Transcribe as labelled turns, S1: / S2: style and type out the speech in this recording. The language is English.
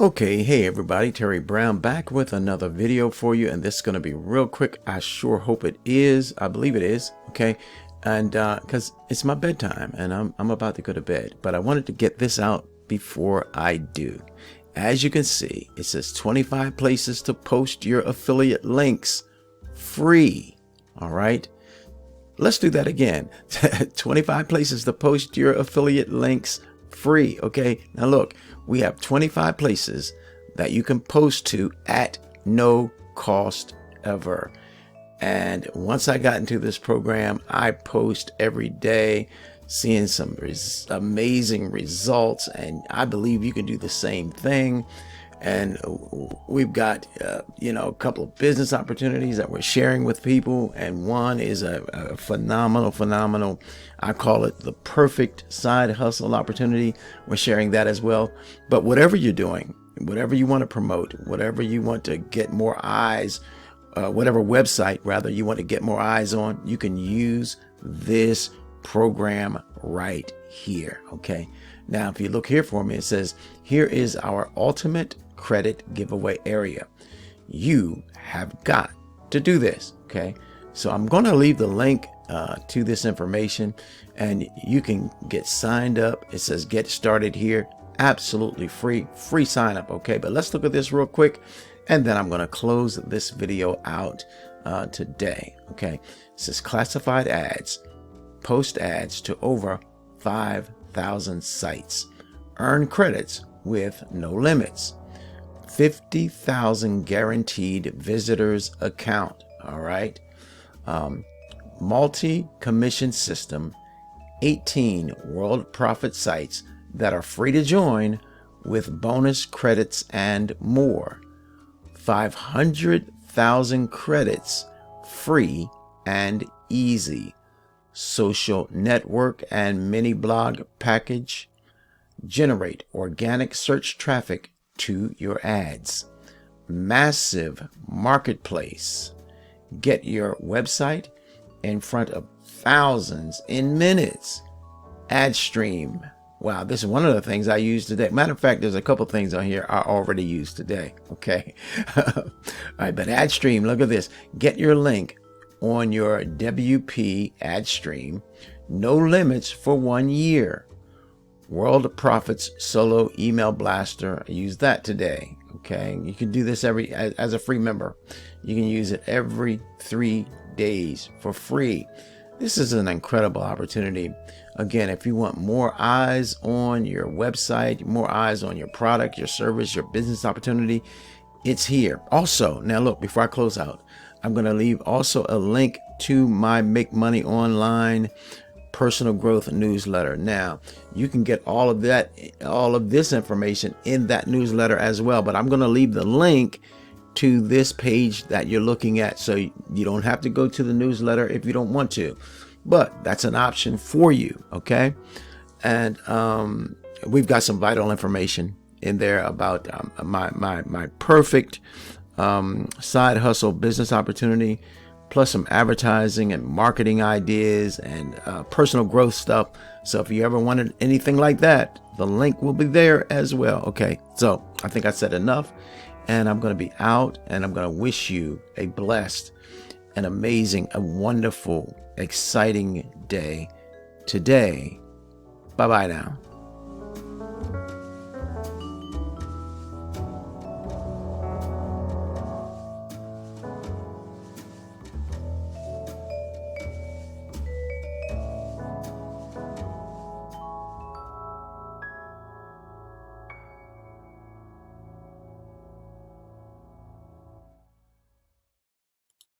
S1: Okay, hey everybody, Terry Brown back with another video for you, and this is going to be real quick. I sure hope it is. I believe it is. Okay, and because it's my bedtime and I'm about to go to bed, but I wanted to get this out before I do. As you can see, it says 25 places to post your affiliate links free. All right, let's do that again. 25 places to post your affiliate links free. Okay, now look, we have 25 places that you can post to at no cost ever. And once I got into this program, I post every day, seeing some amazing results, and I believe you can do the same thing. And we've got a couple of business opportunities that we're sharing with people, and one is a phenomenal, I call it the perfect side hustle opportunity. We're sharing that as well. But whatever you're doing, whatever you want to promote, whatever you want to get more eyes, whatever website rather you want to get more eyes on, you can use this program right here. Okay, now if you look here for me, it says here is our ultimate credit giveaway area. You have got to do this. Okay, so I'm going to leave the link to this information, and you can get signed up. It says get started here, absolutely free sign up. Okay, but let's look at this real quick, and then I'm going to close this video out today. Okay, it says classified ads, post ads to over 5,000 sites, earn credits with no limits, 50,000 guaranteed visitors account. All right, multi-commission system, 18 Worldprofit sites that are free to join with bonus credits and more, 500,000 credits free and easy, social network and mini blog package, generate organic search traffic to your ads, massive marketplace, get your website in front of thousands in minutes, AdStream. Wow, this is one of the things I use today. Matter of fact, there's a couple things on here I already use today. Okay. All right, but AdStream, look at this. Get your link on your WP AdStream. No limits for 1 year. Worldprofit's solo email blaster. I use that today. Okay. You can do this as a free member. You can use it every 3 days for free. This is an incredible opportunity. Again, if you want more eyes on your website, more eyes on your product, your service, your business opportunity, it's here. Also, now look, before I close out, I'm going to leave also a link to my Make Money Online personal growth newsletter. Now, you can get all of this information in that newsletter as well, but I'm going to leave the link to this page that you're looking at, so you don't have to go to the newsletter if you don't want to, but that's an option for you. Okay, and we've got some vital information in there about my perfect side hustle business opportunity, plus some advertising and marketing ideas and personal growth stuff. So if you ever wanted anything like that, the link will be there as well. Okay, so I think I said enough, and I'm going to be out, and I'm going to wish you a blessed, an amazing, a wonderful, exciting day today. Bye-bye now.